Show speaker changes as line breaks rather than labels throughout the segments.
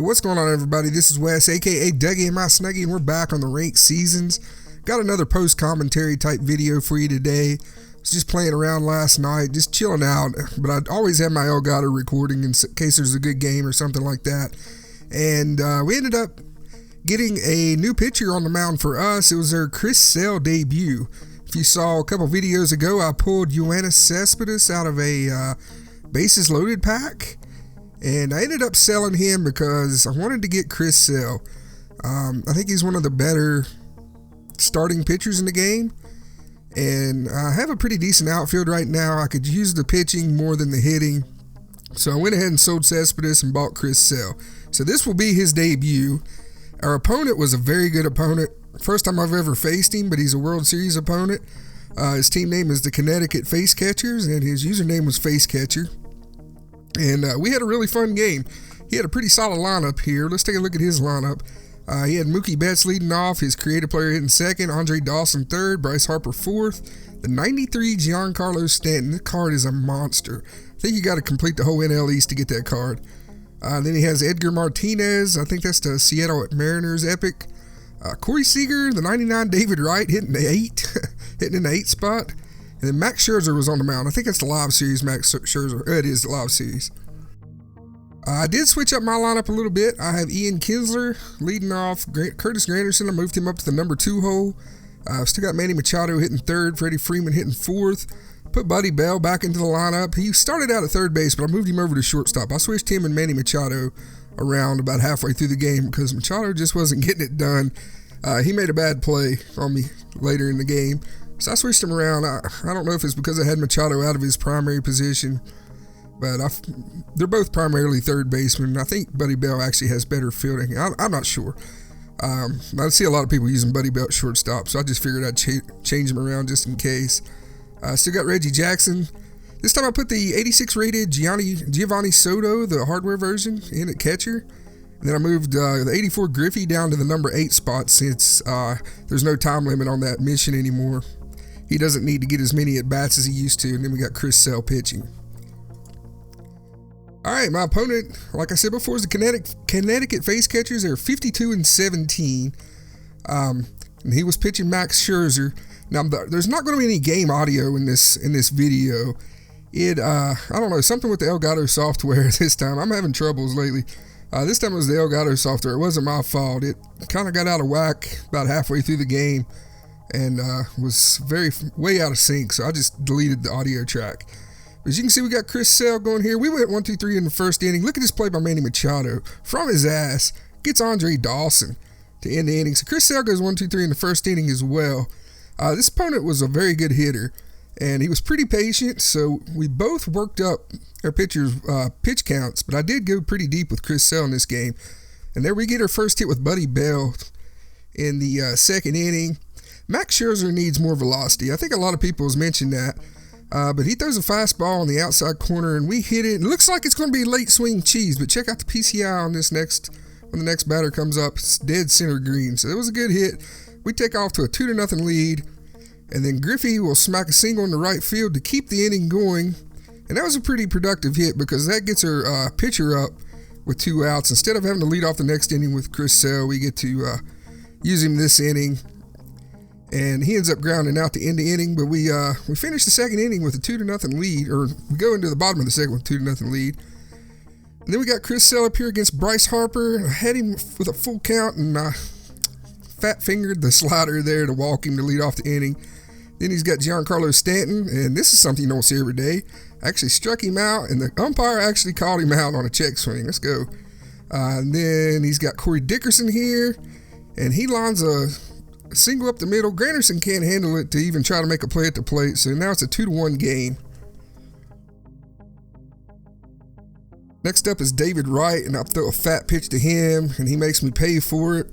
What's going on, everybody? This is Wes, aka DougieNMySnuggy, and we're back on the ranked seasons. Got another post-commentary type video for you today. I was just playing around last night, just chilling out, but I always have my Elgato recording in case there's a good game or something like that. And we ended up getting a new pitcher on the mound for us. It was their Chris Sale debut. If you saw a couple videos ago, I pulled Yoenis Cespedes out of a bases loaded pack. And I ended up selling him because I wanted to get Chris Sale. I think he's one of the better starting pitchers in the game. And I have a pretty decent outfield right now. I could use the pitching more than the hitting. So I went ahead and sold Cespedes and bought Chris Sale. So this will be his debut. Our opponent was a very good opponent. First time I've ever faced him, but he's a World Series opponent. His team name is the Connecticut Face Catchers, and his username was Face Catcher. And we had a really fun game. He had a pretty solid lineup here. Let's take a look at his lineup. He had Mookie Betts leading off, his creative player hitting second, Andre Dawson third, Bryce Harper fourth, the 93 Giancarlo Stanton. This card is a monster. I think you got to complete the whole NL East to get that card. Then he has Edgar Martinez. I think that's the Seattle Mariners epic. Corey Seager, the 99 David Wright hitting the 8, hitting in the 8 spot. And then Max Scherzer was on the mound. I think it's the live series, Max Scherzer. It is the live series. I did switch up my lineup a little bit. I have Ian Kinsler leading off. Curtis Granderson, I moved him up to the number 2 hole. I've still got Manny Machado hitting third. Freddie Freeman hitting fourth. Put Buddy Bell back into the lineup. He started out at third base, but I moved him over to shortstop. I switched him and Manny Machado around about halfway through the game because Machado just wasn't getting it done. He made a bad play on me later in the game. So I switched him around. I don't know if it's because I had Machado out of his primary position, but they're both primarily third basemen. I think Buddy Bell actually has better fielding. I'm not sure. I see a lot of people using Buddy Bell at shortstop, so I just figured I'd change him around just in case. Still got Reggie Jackson. This time I put the 86 rated Giovanni Soto, the hardware version, in at catcher. And then I moved the 84 Griffey down to the number 8 spot since there's no time limit on that mission anymore. He doesn't need to get as many at-bats as he used to. And then we got Chris Sale pitching. All right, my opponent, like I said before, is the Connecticut Face Catchers. They're 52-17. And he was pitching Max Scherzer. Now, there's not going to be any game audio in this video. I don't know, something with the Elgato software this time. I'm having troubles lately. This time it was the Elgato software. It wasn't my fault. It kind of got out of whack about halfway through the game and was way out of sync, so I just deleted the audio track. But as you can see, we got Chris Sale going here. We went 1-2-3 in the first inning. Look at this play by Manny Machado. From his ass, gets Andre Dawson to end the inning. So Chris Sale goes 1-2-3 in the first inning as well. This opponent was a very good hitter, and he was pretty patient, so we both worked up our pitchers' pitch counts, but I did go pretty deep with Chris Sale in this game. And there we get our first hit with Buddy Bell in the second inning. Max Scherzer needs more velocity. I think a lot of people has mentioned that, but he throws a fastball on the outside corner, and we hit it. It looks like it's going to be late swing cheese, but check out the PCI on this when the next batter comes up. It's dead center green, so it was a good hit. We take off to a 2-0 lead. And then Griffey will smack a single in the right field to keep the inning going. And that was a pretty productive hit because that gets our pitcher up with 2 outs. Instead of having to lead off the next inning with Chris Sale, we get to use him this inning. And he ends up grounding out to end the inning. But we finish the second inning with a 2-0 lead. Or we go into the bottom of the second with a 2-0 lead. And then we got Chris Sale up here against Bryce Harper. I had him with a full count and fat-fingered the slider there to walk him to lead off the inning. Then he's got Giancarlo Stanton, and this is something you don't see every day. I actually struck him out, and the umpire actually called him out on a check swing. Let's go. And then he's got Corey Dickerson here, and he lines a single up the middle. Granderson can't handle it to even try to make a play at the plate, so now it's a 2-1 game. Next up is David Wright, and I'll throw a fat pitch to him, and he makes me pay for it.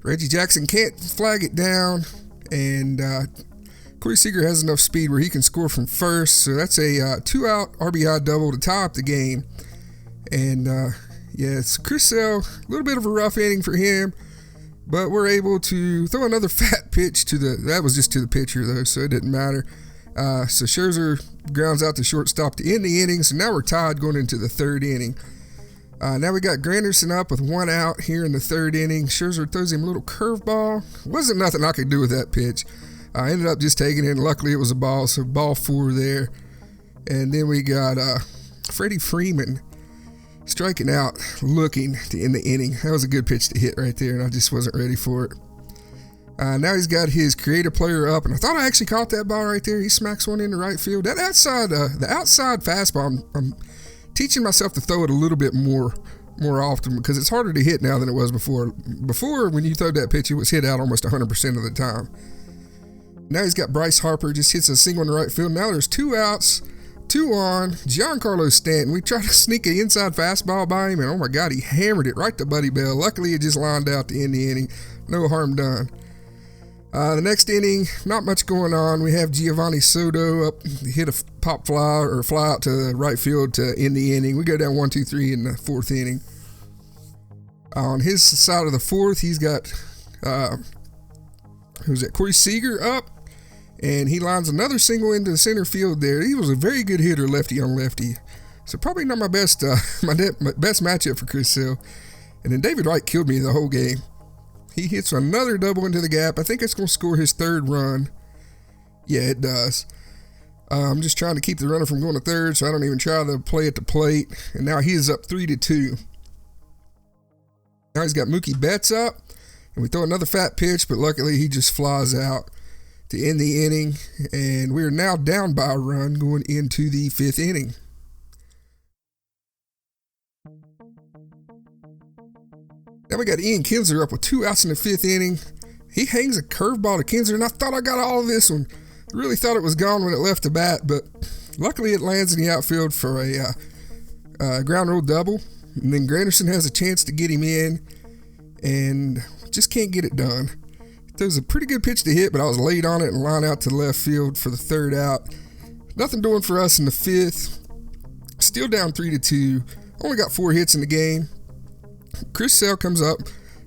Reggie Jackson can't flag it down, and Corey Seager has enough speed where he can score from first, so that's a 2-out RBI double to tie up the game. And it's Chris Sale, a little bit of a rough inning for him, but we're able to throw another fat pitch that was just to the pitcher though, so it didn't matter. So Scherzer grounds out to shortstop to end the inning, so now we're tied going into the third inning. Now we got Granderson up with 1 out here in the 3rd inning. Scherzer throws him a little curveball. Wasn't nothing I could do with that pitch. I ended up just taking it, and luckily it was a ball, so ball 4 there. And then we got Freddie Freeman striking out, looking to end the inning. That was a good pitch to hit right there, and I just wasn't ready for it. Now he's got his creative player up, and I thought I actually caught that ball right there. He smacks one into right field. That outside, the outside fastball, I'm teaching myself to throw it a little bit more often because it's harder to hit now than it was before. Before, when you throw that pitch, it was hit out almost 100% of the time. Now he's got Bryce Harper, just hits a single in the right field. Now there's 2 outs, 2 on. Giancarlo Stanton, we tried to sneak an inside fastball by him, and oh my God, he hammered it right to Buddy Bell. Luckily, it just lined out to end the inning. No harm done. The next inning, not much going on. We have Giovanni Soto up, hit a pop fly or fly out to the right field to end the inning. We go down 1-2-3 in the 4th inning. On his side of the 4th, he's got who's that? Corey Seager up, and he lines another single into the center field there. He was a very good hitter, lefty on lefty. So probably not my best my best matchup for Chris Sale. And then David Wright killed me the whole game. He hits another double into the gap. I think it's going to score his 3rd run. Yeah, it does. I'm just trying to keep the runner from going to 3rd, so I don't even try to play at the plate. And now he is up 3-2. Now he's got Mookie Betts up, and we throw another fat pitch, but luckily he just flies out to end the inning. And we're now down by a run going into the 5th inning. Now we got Ian Kinsler up with 2 outs in the 5th inning. He hangs a curveball to Kinsler, and I thought I got all of this one. Really thought it was gone when it left the bat, but luckily it lands in the outfield for a ground rule double. And then Granderson has a chance to get him in, and just can't get it done. There was a pretty good pitch to hit, but I was late on it and line out to left field for the 3rd out. Nothing doing for us in the 5th. Still down 3-2. Only got 4 hits in the game. Chris Sale comes up,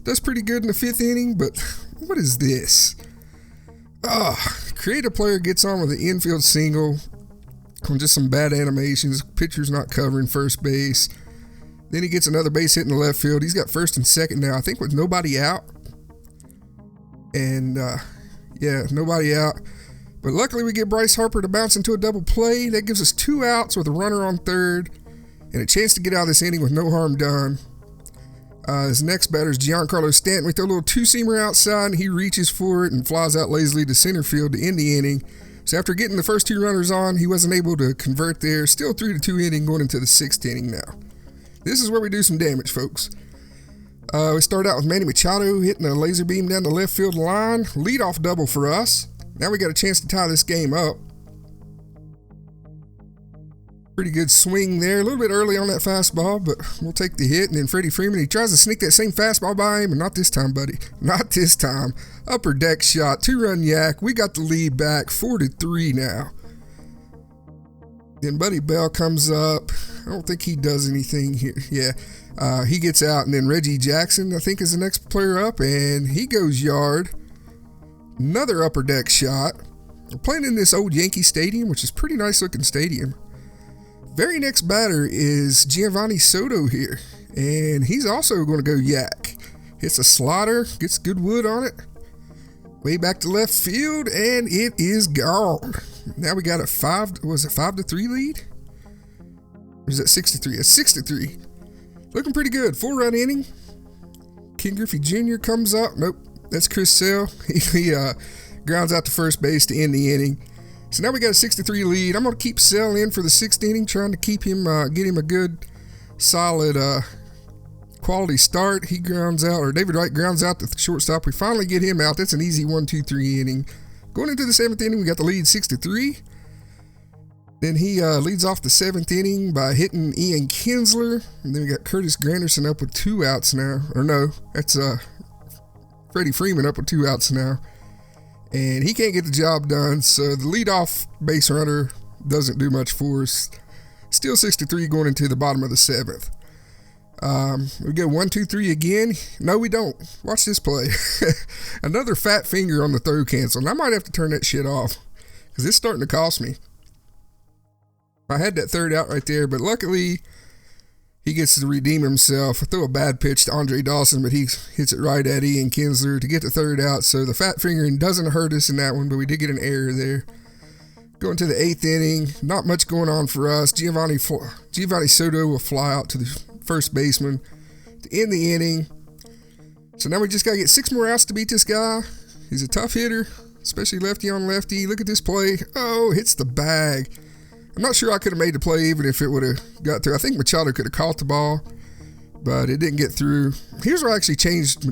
does pretty good in the 5th inning, but what is this? Creative player gets on with an infield single on just some bad animations. Pitcher's not covering first base. Then he gets another base hit in the left field. He's got 1st and 2nd now, I think with nobody out. And, yeah, nobody out. But luckily we get Bryce Harper to bounce into a double play. That gives us 2 outs with a runner on 3rd and a chance to get out of this inning with no harm done. His next batter is Giancarlo Stanton. We throw a little 2-seamer outside, and he reaches for it and flies out lazily to center field to end the inning. So after getting the first 2 runners on, he wasn't able to convert there. Still 3-2 inning going into the 6th inning now. This is where we do some damage, folks. We start out with Manny Machado hitting a laser beam down the left field line. Leadoff double for us. Now we got a chance to tie this game up. Pretty good swing there. A little bit early on that fastball, but we'll take the hit. And then Freddie Freeman, he tries to sneak that same fastball by him, and not this time, buddy. Not this time. Upper deck shot, 2-run yak. We got the lead back, 4-3 now. Then Buddy Bell comes up. I don't think he does anything here. Yeah, he gets out, and then Reggie Jackson, I think, is the next player up, and he goes yard. Another upper deck shot. We're playing in this old Yankee Stadium, which is a pretty nice looking stadium. Very next batter is Giovanni Soto here, and he's also going to go yak. Hits a slider, gets good wood on it. Way back to left field, and it is gone. Now we got a 5-3 lead? Or is that 6-3? It's 6-3. Looking pretty good. 4-run inning. Ken Griffey Jr. comes up. Nope, that's Chris Sale. He grounds out to first base to end the inning. So now we got a 6-3 lead. I'm going to keep Sale in for the 6th inning, trying to keep him, get him a good, solid, quality start. He grounds out, or David Wright grounds out to the shortstop. We finally get him out. That's an easy 1-2-3 inning. Going into the 7th inning, we got the lead 6-3. Then he leads off the 7th inning by hitting Ian Kinsler. And then we got Curtis Granderson up with 2 outs now. Or no, that's Freddie Freeman up with 2 outs now. And he can't get the job done, so the leadoff base runner doesn't do much for us. Still 6-3 going into the bottom of the 7th. We go 1-2-3 again. No, we don't. Watch this play. Another fat finger on the throw cancel. And I might have to turn that shit off because it's starting to cost me. I had that 3rd out right there, but luckily He gets to redeem himself. I throw a bad pitch to Andre Dawson, but he hits it right at Ian Kinsler to get the third out. So the fat fingering doesn't hurt us in that one, but we did get an error there. Going to the 8th inning, not much going on for us. Giovanni Soto will fly out to the first baseman to end the inning. So now we just got to get 6 more outs to beat this guy. He's a tough hitter, especially lefty on lefty. Look at this play. Oh, hits the bag. I'm not sure I could have made the play even if it would have got through. I think Machado could have caught the ball, but it didn't get through. Here's where I actually changed.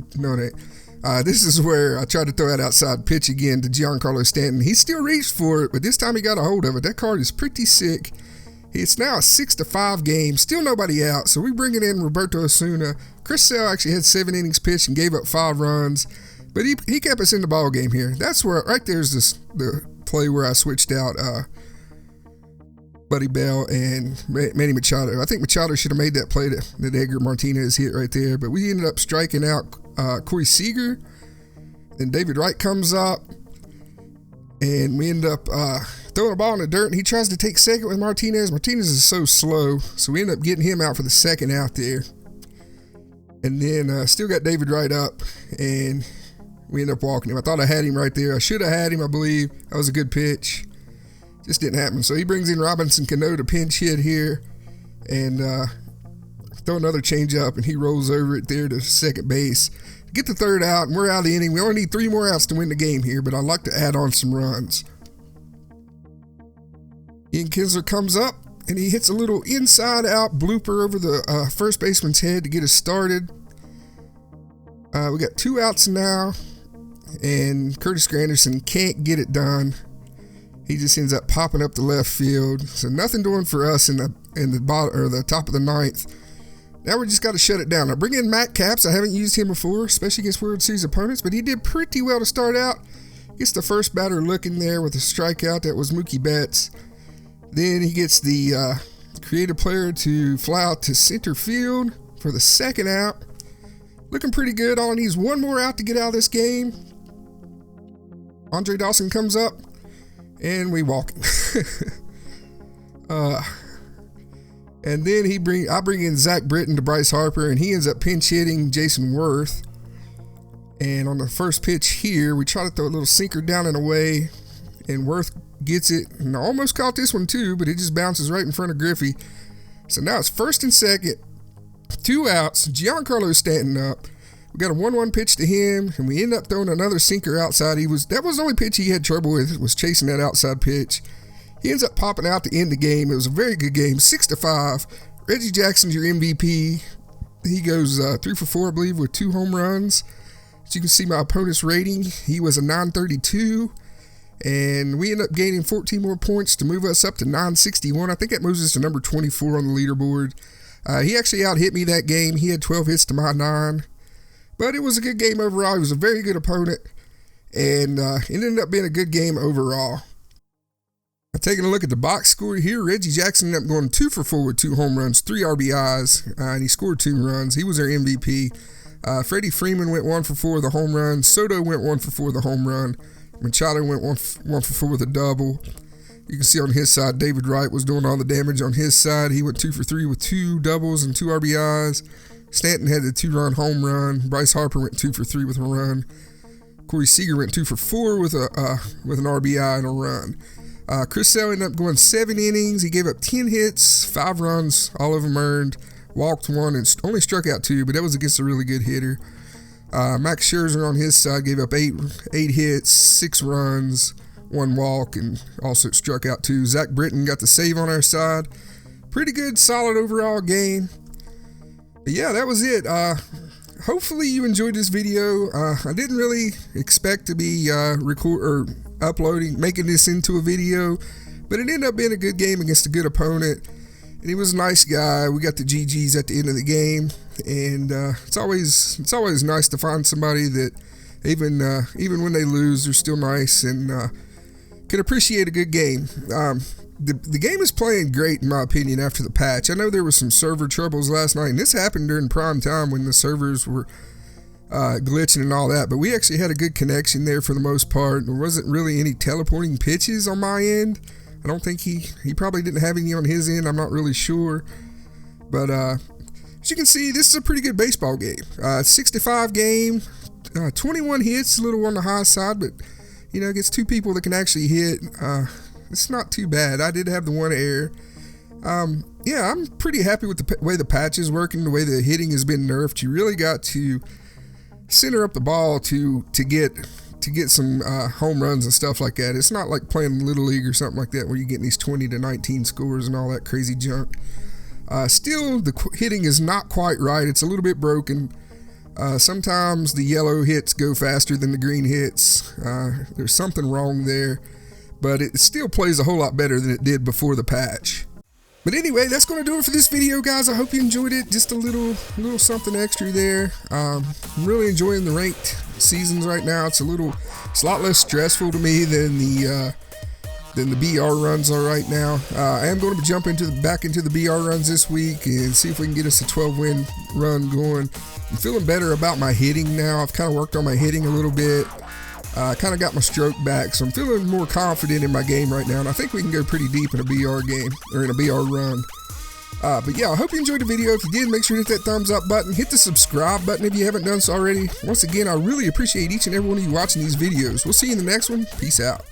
This is where I tried to throw that outside pitch again to Giancarlo Stanton. He still reached for it, but this time he got a hold of it. That card is pretty sick. It's now a 6-5 game. Still nobody out, so we bring it in Roberto Osuna. Chris Sale actually had 7 innings pitched and gave up 5 runs, but he kept us in the ball game here. That's where right there's the play where I switched out Buddy Bell and Manny Machado. I think Machado should have made that play that Edgar Martinez hit right there, but we ended up striking out Corey Seager. Then David Wright comes up, and we end up throwing a ball in the dirt, and he tries to take second with Martinez. Martinez is so slow, so we end up getting him out for the second out there. And then still got David Wright up, and we end up walking him. I thought I had him right there. I should have had him, I believe. That was a good pitch. Just didn't happen. So he brings in Robinson Cano to pinch hit here and throw another change up, and he rolls over it there to second base. Get the third out, and we're out of the inning. We only need 3 more outs to win the game here, but I'd like to add on some runs. Ian Kinsler comes up, and he hits a little inside-out blooper over the first baseman's head to get us started. We got 2 outs now, and Curtis Granderson can't get it done. He just ends up popping up the left field. So nothing doing for us in the bottom or the top of the 9th. Now we just got to shut it down. I bring in Matt Capps. I haven't used him before, especially against World Series opponents, but he did pretty well to start out. Gets the first batter looking there with a strikeout. That was Mookie Betts. Then he gets the creative player to fly out to center field for the second out. Looking pretty good. All he needs 1 more out to get out of this game. Andre Dawson comes up, and we walk him. And then I bring in Zach Britton to Bryce Harper, and he ends up pinch hitting Jason Worth. And on the first pitch here, we try to throw a little sinker down and away, and Worth gets it. And I almost caught this one too, but it just bounces right in front of Griffey. So now it's first and second, 2 outs. Giancarlo Stanton up. We got a 1-1 pitch to him, and we end up throwing another sinker outside. That was the only pitch he had trouble with, was chasing that outside pitch. He ends up popping out to end the game. It was a very good game, 6-5. Reggie Jackson's your MVP. He goes 3 for 4, I believe, with 2 home runs. As you can see, my opponent's rating, he was a 932. And we end up gaining 14 more points to move us up to 961. I think that moves us to number 24 on the leaderboard. He actually out-hit me that game. He had 12 hits to my 9. But it was a good game overall. He was a very good opponent. And it ended up being a good game overall. Taking a look at the box score here, Reggie Jackson ended up going 2 for 4 with 2 home runs, 3 RBIs, and he scored 2 runs. He was our MVP. Freddie Freeman went 1 for 4 with a home run. Soto went 1 for 4 with a home run. Machado went 1 for 4 with a double. You can see on his side, David Wright was doing all the damage on his side. He went 2 for 3 with 2 doubles and 2 RBIs. Stanton had the 2-run home run. Bryce Harper went 2 for 3 with a run. Corey Seager went 2 for 4 with an RBI and a run. Chris Sale ended up going 7 innings. He gave up 10 hits, 5 runs, all of them earned. Walked 1 and only struck out 2, but that was against a really good hitter. Max Scherzer on his side gave up 8 hits, 6 runs, 1 walk, and also struck out 2. Zach Britton got the save on our side. Pretty good, solid overall game. But yeah, that was it. Hopefully you enjoyed this video. I didn't really expect to be making this into a video, but it ended up being a good game against a good opponent, and he was a nice guy. We got the GGs at the end of the game, and it's always nice to find somebody that even when they lose, they're still nice and can appreciate a good game. The game is playing great, in my opinion, after the patch. I know there was some server troubles last night, and this happened during prime time when the servers were glitching and all that, but we actually had a good connection there for the most part. There wasn't really any teleporting pitches on my end. I don't think he probably didn't have any on his end. I'm not really sure, but As you can see, this is a pretty good baseball game. 65 game, 21 hits, a little on the high side, but you know, gets 2 people that can actually hit. It's not too bad. I did have the 1 error. Yeah, I'm pretty happy with the way the patch is working, the way the hitting has been nerfed. You really got to center up the ball to get some home runs and stuff like that. It's not like playing Little League or something like that where you're getting these 20 to 19 scores and all that crazy junk. Still, the hitting is not quite right. It's a little bit broken. Sometimes the yellow hits go faster than the green hits. There's something wrong there, but it still plays a whole lot better than it did before the patch. But anyway, that's going to do it for this video, guys. I hope you enjoyed it. Just a little something extra there. I'm really enjoying the ranked seasons right now. It's a lot less stressful to me than the BR runs are right now. I am going to jump back into the BR runs this week and see if we can get us a 12-win run going. I'm feeling better about my hitting now. I've kind of worked on my hitting a little bit. Kind of got my stroke back, so I'm feeling more confident in my game right now, and I think we can go pretty deep in a BR game, or in a BR run. But yeah, I hope you enjoyed the video. If you did, make sure to hit that thumbs up button. Hit the subscribe button if you haven't done so already. Once again, I really appreciate each and every one of you watching these videos. We'll see you in the next one. Peace out.